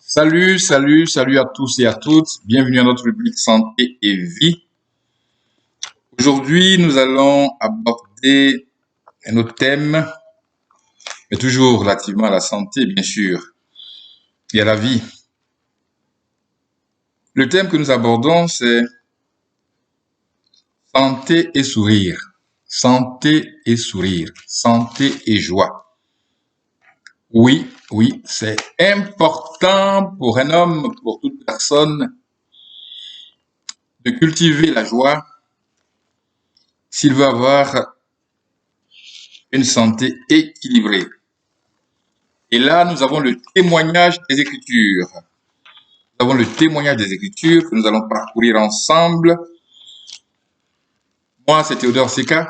Salut à tous et à toutes. Bienvenue à notre rubrique santé et vie. Aujourd'hui, nous allons aborder un autre thème, mais toujours relativement à la santé, bien sûr, et à la vie. Le thème que nous abordons, c'est santé et sourire. Santé et sourire. Santé et joie. Oui, c'est important pour un homme, pour toute personne, de cultiver la joie s'il veut avoir une santé équilibrée. Et là, nous avons le témoignage des Écritures. Nous avons le témoignage des Écritures que nous allons parcourir ensemble. Moi, c'est Théodore Seka.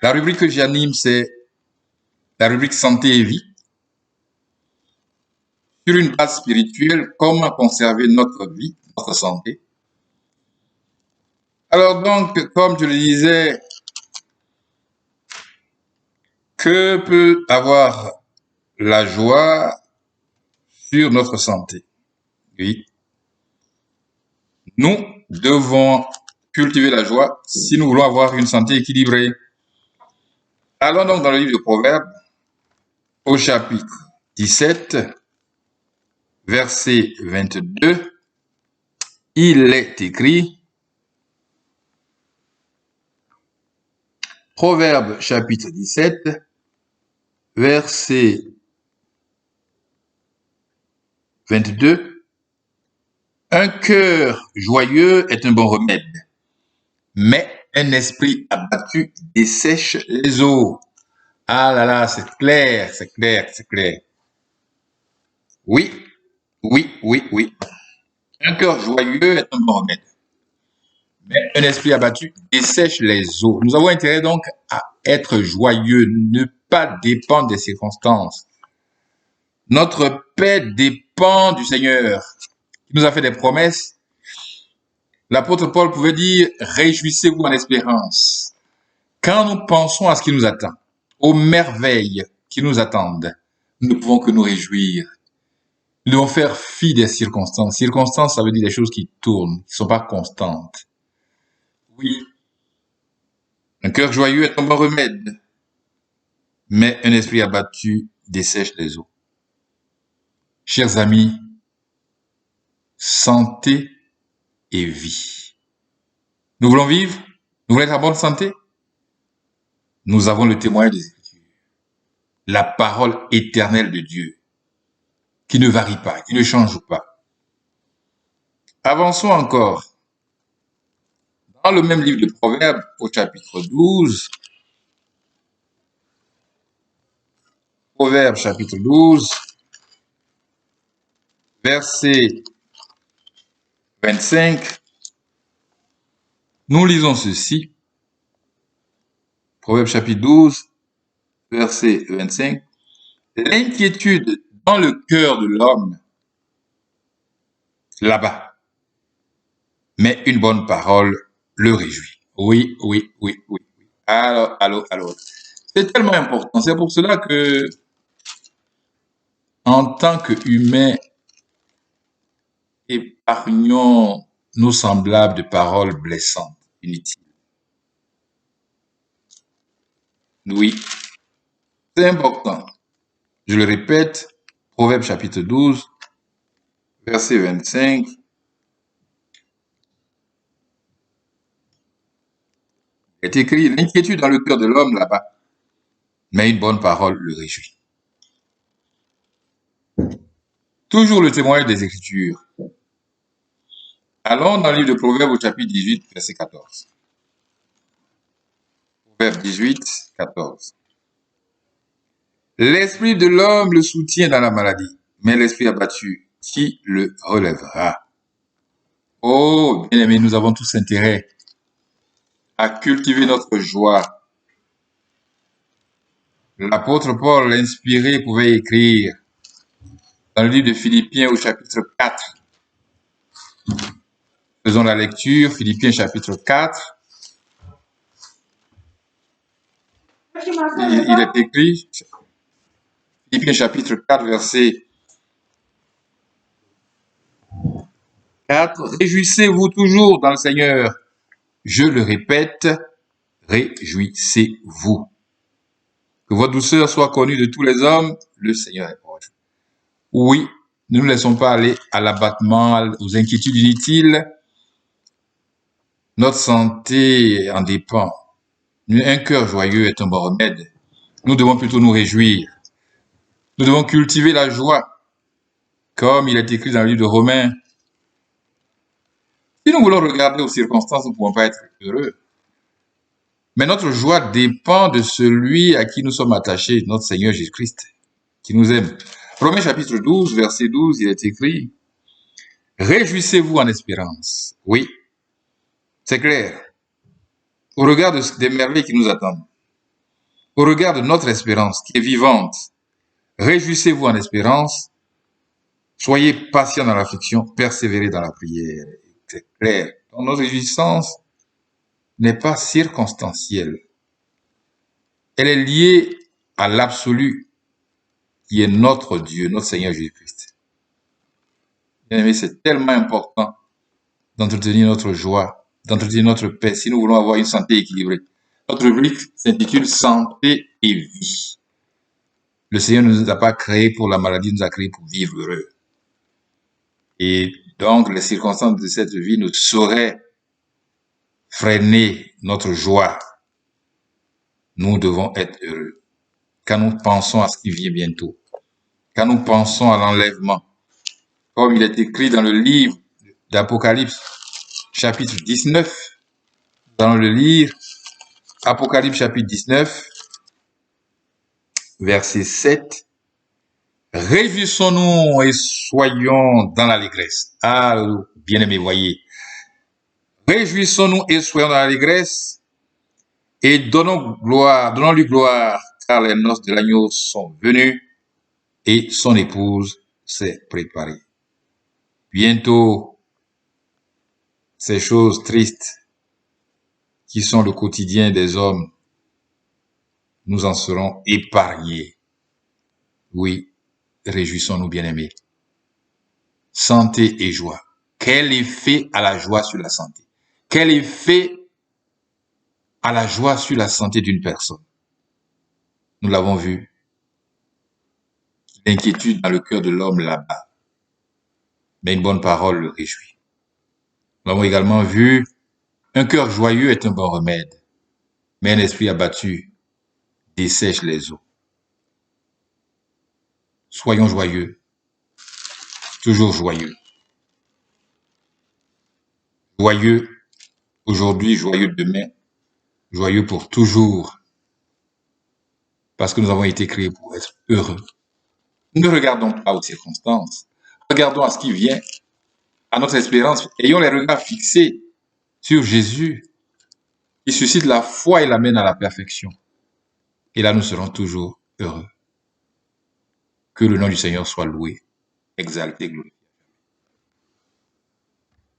La rubrique que j'anime, c'est la rubrique santé et vie. Sur une base spirituelle, comment conserver notre vie, notre santé. Alors donc, comme je le disais, que peut avoir la joie sur notre santé? Oui. Nous devons cultiver la joie si nous voulons avoir une santé équilibrée. Allons donc dans le livre de Proverbes, au chapitre 17, verset 22, il est écrit, Proverbes chapitre 17, verset 22, un cœur joyeux est un bon remède, mais un esprit abattu dessèche les eaux. Ah là là, c'est clair. Oui. Un cœur joyeux est un bon remède, mais un esprit abattu dessèche les eaux. Nous avons intérêt donc à être joyeux, ne pas dépendre des circonstances. Notre paix dépend du Seigneur, qui nous a fait des promesses. L'apôtre Paul pouvait dire « Réjouissez-vous en espérance ». Quand nous pensons à ce qui nous attend, aux merveilles qui nous attendent, nous ne pouvons que nous réjouir. Nous devons faire fi des circonstances. Circonstances, ça veut dire des choses qui tournent, qui ne sont pas constantes. Oui, un cœur joyeux est un bon remède, mais un esprit abattu dessèche les eaux. Chers amis, santé et vie. Nous voulons vivre? Nous voulons être en bonne santé? Nous avons le témoignage des Écritures, la parole éternelle de Dieu, qui ne varie pas, qui ne change pas. Avançons encore. Dans le même livre de Proverbes, au chapitre 12, Proverbes chapitre 12, verset 25, nous lisons ceci. Proverbes chapitre 12, verset 25. L'inquiétude dans le cœur de l'homme là-bas, mais une bonne parole le réjouit. Oui. Alors. C'est tellement important. C'est pour cela que, en tant qu'humains, épargnons nos semblables de paroles blessantes, inutiles. Oui, c'est important. Je le répète, Proverbe chapitre 12, verset 25. Il est écrit, l'inquiétude dans le cœur de l'homme là-bas, mais une bonne parole le réjouit. Toujours le témoignage des Écritures. Allons dans le livre de Proverbes au chapitre 18, verset 14. Proverbe 18, 14. L'esprit de l'homme le soutient dans la maladie, mais l'esprit abattu, qui le relèvera? Oh, bien-aimés, nous avons tous intérêt à cultiver notre joie. L'apôtre Paul, inspiré, pouvait écrire dans le livre de Philippiens au chapitre 4. Faisons la lecture, Philippiens chapitre 4. Il est écrit, Philippiens chapitre 4, verset 4. Réjouissez-vous toujours dans le Seigneur. Je le répète, réjouissez-vous. Que votre douceur soit connue de tous les hommes, le Seigneur est proche. Oui, ne nous laissons pas aller à l'abattement, aux inquiétudes inutiles. Notre santé en dépend. Un cœur joyeux est un bon remède. Nous devons plutôt nous réjouir. Nous devons cultiver la joie, comme il est écrit dans le livre de Romains. Si nous voulons regarder aux circonstances, nous ne pouvons pas être heureux. Mais notre joie dépend de celui à qui nous sommes attachés, notre Seigneur Jésus-Christ, qui nous aime. Romains chapitre 12, verset 12, il est écrit, « Réjouissez-vous en espérance. » Oui, c'est clair. Au regard des merveilles qui nous attendent, au regard de notre espérance qui est vivante, réjouissez-vous en espérance, soyez patients dans l'affliction, persévérez dans la prière. C'est clair. Donc, notre réjouissance n'est pas circonstancielle. Elle est liée à l'absolu qui est notre Dieu, notre Seigneur Jésus-Christ. Bien aimé, c'est tellement important d'entretenir notre joie, d'entretenir notre paix, si nous voulons avoir une santé équilibrée. Notre rubrique s'intitule Santé et vie. Le Seigneur ne nous a pas créés pour la maladie, il nous a créés pour vivre heureux. Et donc, les circonstances de cette vie ne sauraient freiner notre joie. Nous devons être heureux. Quand nous pensons à ce qui vient bientôt, quand nous pensons à l'enlèvement, comme il est écrit dans le livre d'Apocalypse, chapitre 19, nous allons le lire, Apocalypse chapitre 19, verset 7. Réjouissons-nous et soyons dans l'allégresse. Ah, bien-aimés, voyez. Réjouissons-nous et soyons dans l'allégresse et donnons-lui gloire, car les noces de l'agneau sont venues et son épouse s'est préparée. Bientôt, ces choses tristes qui sont le quotidien des hommes, nous en serons épargnés. Oui, réjouissons-nous, bien-aimés. Santé et joie. Quel effet a la joie sur la santé? Quel effet a la joie sur la santé d'une personne? Nous l'avons vu. L'inquiétude dans le cœur de l'homme là-bas. Mais une bonne parole le réjouit. Nous l'avons également vu. Un cœur joyeux est un bon remède. Mais un esprit abattu dessèche les eaux. Soyons joyeux. Toujours joyeux. Joyeux aujourd'hui, joyeux demain, joyeux pour toujours. Parce que nous avons été créés pour être heureux. Ne regardons pas aux circonstances. Regardons à ce qui vient, à notre espérance. Ayons les regards fixés sur Jésus, qui suscite la foi et l'amène à la perfection. Et là, nous serons toujours heureux. Que le nom du Seigneur soit loué, exalté, glorifié.